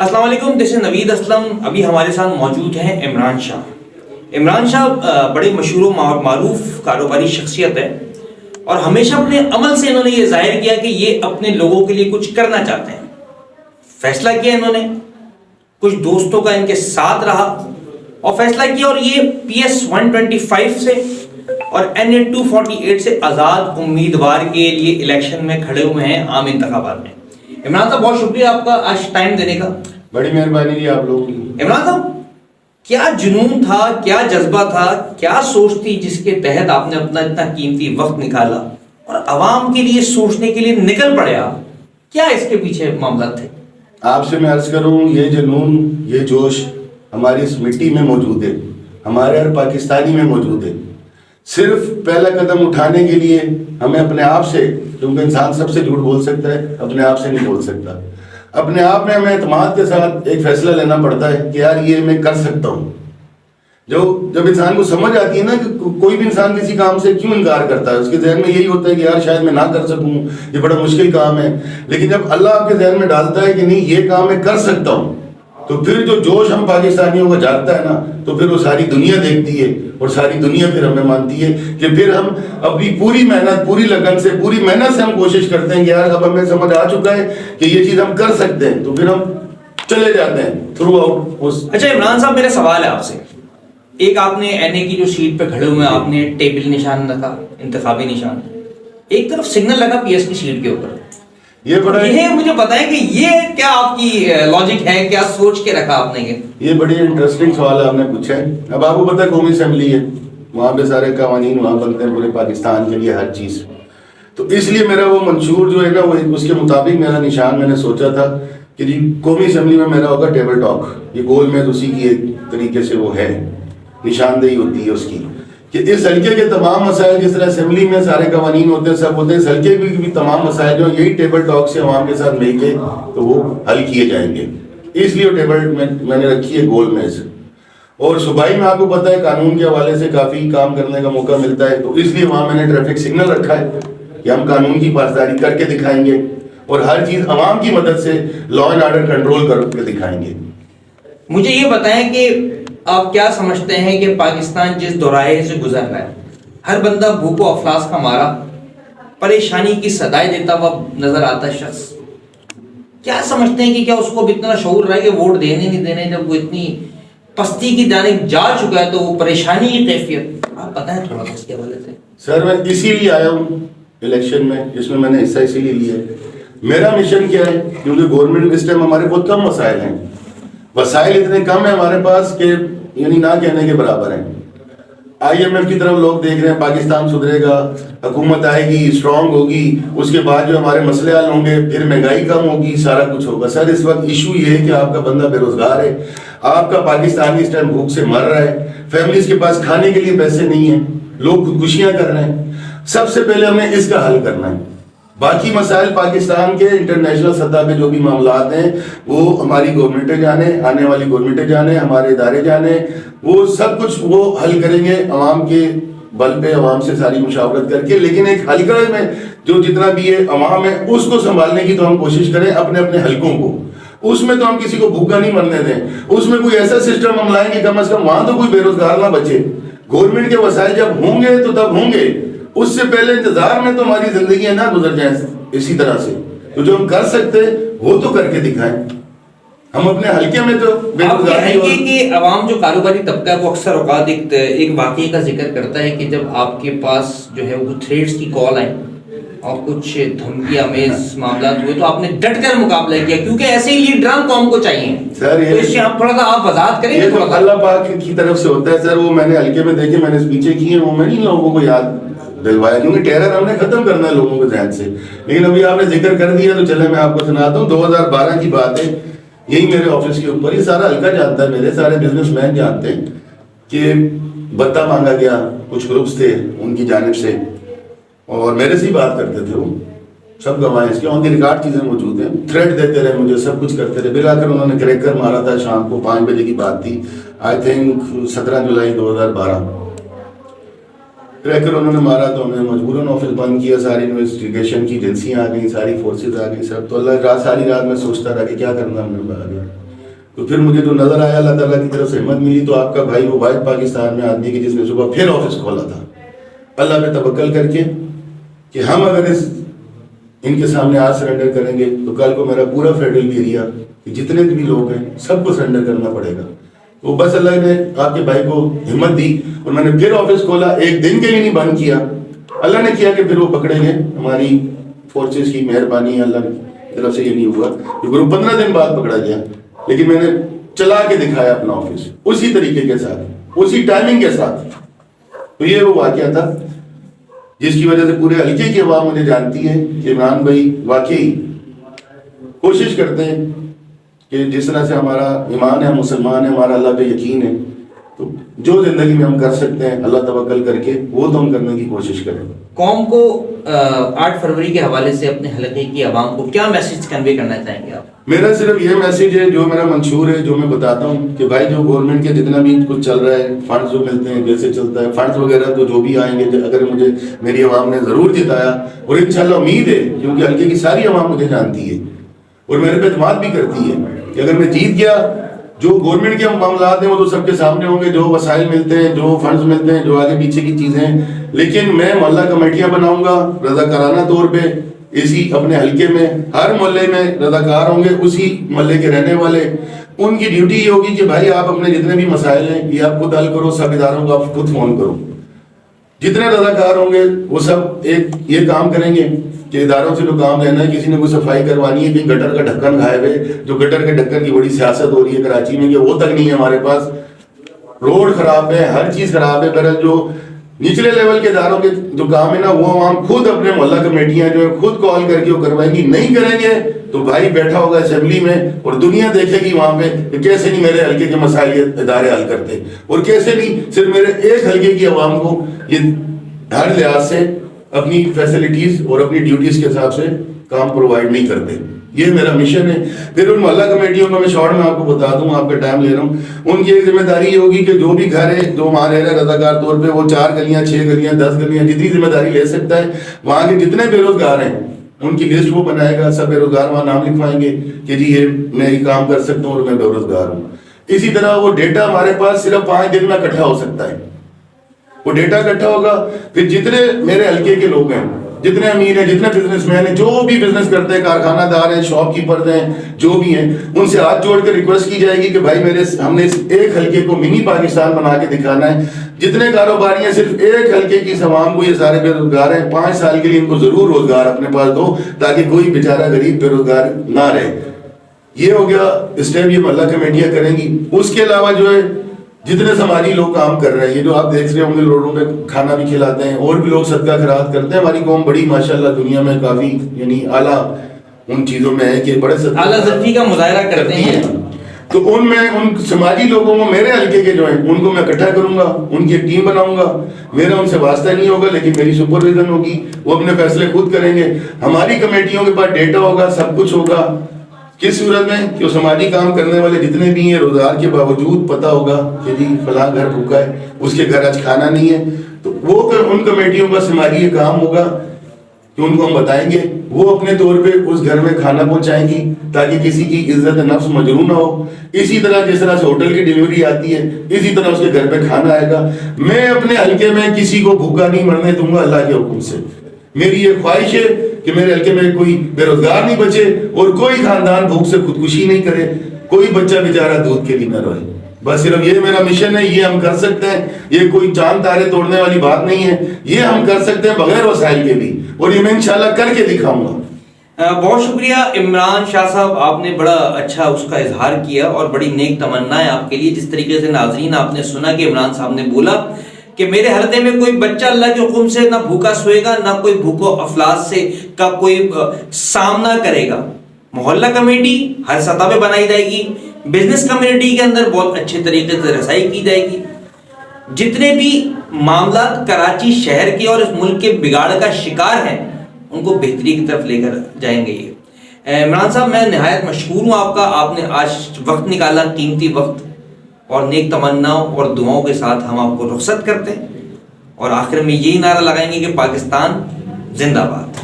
السلام علیکم، دس از نوید اسلم۔ ابھی ہمارے ساتھ موجود ہیں عمران شاہ۔ عمران شاہ بڑے مشہور و معروف کاروباری شخصیت ہے، اور ہمیشہ اپنے عمل سے انہوں نے یہ ظاہر کیا کہ یہ اپنے لوگوں کے لیے کچھ کرنا چاہتے ہیں۔ فیصلہ کیا انہوں نے، کچھ دوستوں کا ان کے ساتھ رہا اور فیصلہ کیا، اور یہ PS 125 سے اور NA 248 سے آزاد امیدوار کے لیے الیکشن میں کھڑے ہوئے ہیں عام انتخابات میں۔ عمران صاحب بہت شکریہ آپ کا آج ٹائم دینے کا۔ بڑی مہربانی جی آپ لوگوں کی۔ عمران صاحب، کیا جنون تھا، کیا جذبہ تھا، کیا سوچ تھی جس کے تحت آپ نے اپنا اتنا قیمتی وقت نکالا اور عوام کے لیے سوچنے کے لیے نکل پڑے آپ؟ کیا اس کے پیچھے معاملات تھے؟ آپ سے میں عرض کروں، یہ جنون، یہ جوش ہماری اس مٹی میں موجود ہے، ہمارے ہر پاکستانی میں موجود ہے۔ صرف پہلا قدم اٹھانے کے لیے ہمیں اپنے آپ سے، کیونکہ انسان سب سے جھوٹ بول سکتا ہے، اپنے آپ سے نہیں بول سکتا، اپنے آپ میں ہمیں اعتماد کے ساتھ ایک فیصلہ لینا پڑتا ہے کہ یار یہ میں کر سکتا ہوں۔ جب انسان کو سمجھ آتی ہے نا کہ کوئی بھی انسان کسی کام سے کیوں انکار کرتا ہے، اس کے ذہن میں یہی ہوتا ہے کہ یار شاید میں نہ کر سکوں، یہ بڑا مشکل کام ہے، لیکن جب اللہ آپ کے ذہن میں ڈالتا ہے کہ نہیں یہ کام میں کر سکتا ہوں، تو پھر جو جوش ہم پاکستانیوں کو جاگتا ہے نا، تو پھر وہ ساری دنیا دیکھتی ہے، اور ساری دنیا پھر ہمیں مانتی ہے کہ پھر ہم اپنی پوری محنت، پوری لگن سے، پوری محنت سے ہم کوشش کرتے ہیں کہ یار اب ہمیں سمجھ آ چکا ہے کہ یہ چیز ہم کر سکتے ہیں، تو پھر ہم چلے جاتے ہیں تھرو آؤٹ۔ اچھا عمران صاحب، میرا سوال ہے آپ سے۔ ایک آپ نے NA کی جو سیٹ پہ کھڑے ہوئے ہیں، آپ نے ٹیبل نشان رکھا، انتخابی نشان، ایک طرف سگنل لگا PS کی سیٹ کے اوپر۔ یہ مجھے بتائیں کہ یہ کیا آپ کی لاجک ہے، کیا سوچ کے رکھا آپ نے؟ یہ بڑی انٹرسٹنگ سوال آپ نے پوچھا ہے۔ اب آپ کو پتہ ہے قومی اسمبلی ہے، وہاں پہ سارے قوانین وہاں بنتے ہیں پورے پاکستان کے لیے، ہر چیز، تو اس لیے میرا وہ منشور جو ہے نا، وہ اس کے مطابق میرا نشان میں نے سوچا تھا کہ جی قومی اسمبلی میں میرا ہوگا ٹیبل ٹاک۔ یہ گول میں اسی کی ایک طریقے سے وہ ہے، نشاندہی ہوتی ہے اس کی، کہ اس حلقے کے تمام مسائل، جس طرح اسمبلی میں سارے قوانین ہوتے ہیں، سب ہوتے ہیں، اس حلقے کے بھی تمام مسائل جو یہی ٹیبل ٹاک سے عوام کے ساتھ مل کے تو وہ حل کیے جائیں گے۔ اس لیے وہ ٹیبل میں نے رکھی ہے گول میز۔ اور صوبائی میں آپ کو پتہ ہے قانون کے حوالے سے کافی کام کرنے کا موقع ملتا ہے، تو اس لیے وہاں میں نے ٹریفک سگنل رکھا ہے کہ ہم قانون کی پاسداری کر کے دکھائیں گے، اور ہر چیز عوام کی مدد سے لا اینڈ آرڈر کنٹرول کر کے دکھائیں گے۔ مجھے یہ بتائیں کہ آپ کیا سمجھتے ہیں کہ پاکستان جس دورائے سے گزر رہا ہے، ہر بندہ بھوک و افلاس کا مارا، پریشانی کی صدائیں دیتا ہوا نظر آتا ہے شخص، کیا سمجھتے ہیں کہ کیا اس کو اب اتنا شعور رہا ہے کہ ووٹ دینے نہیں دینے؟ جب وہ اتنی پستی کی جانب جا چکا ہے تو وہ پریشانی کی کیفیت آپ بتائیں تھوڑا اس کے حوالے سے۔ سر میں اسی لیے آیا ہوں الیکشن میں، جس میں نے حصہ اسی لیے لیا ہے۔ میرا مشن کیا ہے، کیونکہ گورنمنٹ اس ٹائم ہمارے بہت کم مسائل ہیں، وسائل اتنے کم ہیں ہمارے پاس کہ یعنی نہ کہنے کے برابر ہیں۔ IMF کی طرف لوگ دیکھ رہے ہیں، پاکستان سدھرے گا، حکومت آئے گی، اسٹرانگ ہوگی، اس کے بعد جو ہمارے مسئلے حل ہوں گے، پھر مہنگائی کم ہوگی، سارا کچھ ہوگا۔ سر اس وقت ایشو یہ ہے کہ آپ کا بندہ بے روزگار ہے، آپ کا پاکستانی اس ٹائم بھوک سے مر رہا ہے، فیملیز کے پاس کھانے کے لیے پیسے نہیں ہیں، لوگ خودکشیاں کر رہے ہیں۔ سب سے پہلے ہمیں اس کا حل کرنا ہے۔ باقی مسائل پاکستان کے انٹرنیشنل سطح پہ جو بھی معاملات ہیں وہ ہماری گورنمنٹیں جانے، آنے والی گورنمنٹیں جانے، ہمارے ادارے جانے، وہ سب کچھ وہ حل کریں گے عوام کے بل پہ، عوام سے ساری مشاورت کر کے۔ لیکن ایک حلقہ میں جو جتنا بھی ہے عوام ہے، اس کو سنبھالنے کی تو ہم کوشش کریں، اپنے اپنے حلقوں کو۔ اس میں تو ہم کسی کو بھوکا نہیں مرنے دیں، اس میں کوئی ایسا سسٹم ہم لائیں گے کم از کم وہاں تو کوئی بے روزگار نہ بچے۔ گورنمنٹ کے وسائل جب ہوں گے تو تب ہوں گے، اس سے پہلے انتظار میں تو ہماری زندگیاں نہ گزر جائیں اسی طرح سے۔ تو جو ہم کر سکتے وہ تو کر کے دکھائیں۔ ہم اپنے حلقے میں تو بے روزگاری کی عوام جو کاروباری طبقہ ہے وہ اکثر اوقات ایک واقعے کا ذکر کرتا ہے کہ جب آپ کے پاس جو ہے وہ تھریٹس کی کال آئی اور کچھ دھمکی آمیز معاملات ہوئے تو آپ نے ڈٹ کر مقابلہ کیا، کیونکہ ایسے ہی لیڈران قوم کو چاہیے۔ سر تو اس سے آپ تھوڑا سا آپ وضاحت کریں گے؟ تو اللہ پاک کی طرف سے ہوتا ہے سر، وہ میں نے حلقے میں دیکھے، میں نے اسپیچیں کی ہیں، وہ میں نہیں لوگوں کو یاد دلوایا، کیونکہ ٹیرر ہم نے ختم کرنا ہے لوگوں کے ذہن سے۔ لیکن ابھی آپ نے ذکر کر دیا تو چلے میں آپ کو سناتا ہوں۔ 2012 کی بات ہے، یہی میرے آفس کے اوپر، یہ سارا حلقہ جانتا ہے، میرے سارے بزنس مین جانتے ہیں کہ بتہ مانگا گیا، کچھ گروپس تھے ان کی جانب سے، اور میرے سے ہی بات کرتے تھے، وہ سب گواہیں اس کے آن دی ریکارڈ چیزیں موجود ہیں، تھریٹ دیتے رہے مجھے، سب کچھ کرتے رہے۔ بلا کر انہوں نے کریکر مارا تھا، شام کو 5 بجے کی بات تھی، آئی تھنک 17 جولائی 2012، کریکر انہوں نے مارا تو ہم نے مجبوراً آفس بند کیا، ساری انویسٹیگیشن کی ایجنسیاں آ گئیں، ساری فورسز آ گئی سب۔ تو اللہ رات ساری رات میں سوچتا رہا کہ کیا کرنا ہم نے آگے۔ تو پھر مجھے جو نظر آیا اللہ تعالیٰ کی طرف سے ہمت ملی، تو آپ کا بھائی وہ واحد پاکستان میں آدمی کی جس نے صبح پھر آفس کھولا تھا، اللہ پہ توکل کر کے کہ ہم اگر ان کے سامنے آج سرنڈر کریں گے تو کل کو میرا پورا فیڈرل ایریا جتنے بھی لوگ ہیں سب کو سرنڈر کرنا پڑے گا. تو بس اللہ نے آپ کے بھائی کو ہمت دی اور میں نے پھر آفس کھولا. ایک دن کے لیے نہیں بند کیا، اللہ نے کیا کہ پھر وہ پکڑے گئے. ہماری فورسز کی مہربانی ہے، اللہ کی طرف سے یہ نہیں ہوا کیونکہ وہ 15 دن بعد پکڑا گیا. لیکن میں نے چلا کے دکھایا اپنا آفس اسی طریقے کے ساتھ، اسی ٹائمنگ کے ساتھ. تو یہ وہ واقعہ تھا جس کی وجہ سے پورے حلقے کی عوام مجھے جانتی ہے کہ عمران بھائی واقعی کوشش کرتے ہیں کہ جس طرح سے ہمارا ایمان ہے، مسلمان ہے، ہمارا اللہ پہ یقین ہے، تو جو زندگی میں ہم کر سکتے ہیں اللہ توکل کر کے وہ تو ہم کرنے کی کوشش کریں. قوم کو 8 فروری کے حوالے سے اپنے حلقے کی عوام کو کیا میسج کنوے کرنا چاہیں گے آپ؟ میرا صرف یہ میسج ہے جو میرا منشور ہے، جو میں بتاتا ہوں کہ بھائی جو گورنمنٹ کے جتنا بھی کچھ چل رہا ہے، فنڈز جو ملتے ہیں جیسے چلتا ہے، فنڈز وغیرہ تو جو بھی آئیں گے، اگر مجھے میری عوام نے ضرور جتایا اور انشاءاللہ امید ہے کیونکہ حلقے کی ساری عوام مجھے جانتی ہے اور میرے پہ اعتماد بھی کرتی ہے کہ اگر میں جیت گیا جو گورنمنٹ کے معاملات ہیں وہ تو سب کے سامنے ہوں گے، جو وسائل ملتے ہیں، جو فنڈز ملتے ہیں، جو آگے پیچھے کی چیزیں ہیں، لیکن میں محلہ کمیٹیاں بناؤں گا رضاکارانہ طور پہ. اسی اپنے حلقے میں ہر محلے میں رضاکار ہوں گے، اسی محلے کے رہنے والے. ان کی ڈیوٹی یہ ہوگی کہ بھائی آپ اپنے جتنے بھی مسائل ہیں یہ آپ خود حل کرو، سب اداروں کو آپ خود فون کرو. جتنے رضاکار ہوں گے وہ سب ایک یہ کام کریں گے کہ اداروں سے جو کام لینا ہے، کسی نے کوئی صفائی کروانی ہے، کہیں گٹر کا ڈھکن غائب ہے، جو گٹر کے ڈھکن کی بڑی سیاست ہو رہی ہے کراچی میں کہ وہ تک نہیں ہے ہمارے پاس، روڈ خراب ہے، ہر چیز خراب ہے. بہرحال جو نچلے لیول کے اداروں کے جو کام ہے نا وہ عوام خود اپنے محلہ کمیٹیاں جو ہے خود کال کر کے وہ کروائیں گی. نہیں کریں گے تو بھائی بیٹھا ہوگا اسمبلی میں اور دنیا دیکھے گی وہاں پہ کہ کیسے نہیں میرے حلقے کے مسائل ادارے حل کرتے، اور کیسے نہیں صرف میرے ایک حلقے کی عوام کو یہ ہر لحاظ سے اپنی فیسلٹیز اور اپنی ڈیوٹیز کے حساب سے کام پرووائڈ نہیں کرتے. یہ میرا مشن ہے. پھر ان محلہ کمیٹیوں کو میں شارٹ میں آپ کو بتا دوں، آپ کا ٹائم لے رہا ہوں، ان کی ایک ذمہ داری یہ ہوگی کہ جو بھی گھر ہے جو وہاں رہ رہے رضاکار طور پہ، وہ 4 گلیاں 6 گلیاں 10 گلیاں جتنی ذمہ داری لے سکتا ہے، وہاں کے جتنے بے روزگار ہیں ان کی لسٹ وہ بنائے گا. سب بے روزگار وہاں نام لکھوائیں گے کہ جی یہ میں یہ کام کر سکتا ہوں اور میں بے روزگار ہوں. اسی طرح وہ ڈیٹا ہمارے پاس صرف 5 دن میں اکٹھا ہو سکتا ہے. وہ ڈیٹا اکٹھا ہوگا، پھر جتنے میرے حلقے کے لوگ ہیں، جتنے امیر ہیں، جتنے بزنس مین ہیں، جو بھی بزنس کرتے ہیں، کارخانہ دار ہیں، شاپ کیپر ہیں، جو بھی ہیں، ان سے ہاتھ جوڑ کے ریکویسٹ کی جائے گی کہ بھائی ہم نے اس ایک حلقے کو منی پاکستان بنا کے دکھانا ہے. جتنے کاروباری ہیں صرف ایک حلقے کی عوام کو، یہ سارے بے روزگار ہیں، 5 سال کے لیے ان کو ضرور روزگار اپنے پاس دو تاکہ کوئی بیچارہ غریب بے روزگار نہ رہے. یہ ہو گیا اسٹیپ، یہ محلہ کمیٹیاں کریں گی. اس کے علاوہ جو ہے جتنے سماجی لوگ کام کر رہے ہیں، یہ جو آپ دیکھ رہے ہوں گے روڈوں پہ کھانا بھی کھلاتے ہیں، اور بھی لوگ صدقہ خیرات کرتے ہیں. ہماری قوم بڑی ماشاءاللہ دنیا میں کافی یعنی اعلیٰ ان چیزوں میں ہے کہ بڑے اعلیٰ ذاتی کا مظاہرہ کرتے ہیں. تو ان میں ان سماجی لوگوں کو میرے حلقے کے جو ہیں ان کو میں اکٹھا کروں گا، ان کی ایک ٹیم بناؤں گا. میرا ان سے واسطہ نہیں ہوگا لیکن میری سپرویژن ہوگی، وہ اپنے فیصلے خود کریں گے. ہماری کمیٹیوں کے پاس ڈیٹا ہوگا، سب کچھ ہوگا. کس صورت میں کہ سماجی کام کرنے والے جتنے بھی ہیں روزگار کے باوجود پتہ ہوگا کہ جی فلاں گھر بھوکا ہے، اس کے گھر آج کھانا نہیں ہے، تو وہ ان کمیٹیوں کا سماجی کام ہوگا کہ ان کو ہم بتائیں گے، وہ اپنے طور پہ اس گھر میں کھانا پہنچائیں گی تاکہ کسی کی عزت نفس مجروح نہ ہو. اسی طرح جس طرح سے ہوٹل کی ڈیلیوری آتی ہے اسی طرح اس کے گھر پہ کھانا آئے گا. میں اپنے حلقے میں کسی کو بھوکا نہیں مرنے دوں گا اللہ کے حکم سے. میری یہ خواہش ہے کہ میرے حلقے میں کوئی بے روزگار نہیں بچے اور کوئی خاندان بھوک سے خودکشی نہیں کرے، کوئی بچہ بیچارہ دودھ کے لیے نہ روئے. بس صرف یہ میرا مشن ہے. یہ ہم کر سکتے ہیں، یہ کوئی چاند تارے توڑنے والی بات نہیں ہے. یہ ہم کر سکتے ہیں بغیر وسائل کے بھی، اور یہ میں انشاءاللہ کر کے دکھاؤں گا. بہت شکریہ عمران شاہ صاحب، آپ نے بڑا اچھا اس کا اظہار کیا اور بڑی نیک تمنا ہے آپ کے لیے. جس طریقے سے ناظرین آپ نے سنا کہ عمران صاحب نے بولا کہ میرے حلقے میں کوئی بچہ اللہ کے حکم سے نہ بھوکا سوئے گا، نہ کوئی بھوکو افلاس سے کا کوئی سامنا کرے گا. محلہ کمیٹی ہر سطح پہ بنائی جائے گی، بزنس کمیونٹی کے اندر بہت اچھے طریقے سے رسائی کی جائے گی. جتنے بھی معاملات کراچی شہر کے اور اس ملک کے بگاڑ کا شکار ہیں ان کو بہتری کی طرف لے کر جائیں گے. یہ عمران صاحب میں نہایت مشکور ہوں آپ کا، آپ نے آج وقت نکالا، قیمتی وقت، اور نیک تمناؤں اور دعاؤں کے ساتھ ہم آپ کو رخصت کرتے ہیں اور آخر میں یہی نعرہ لگائیں گے کہ پاکستان زندہ باد.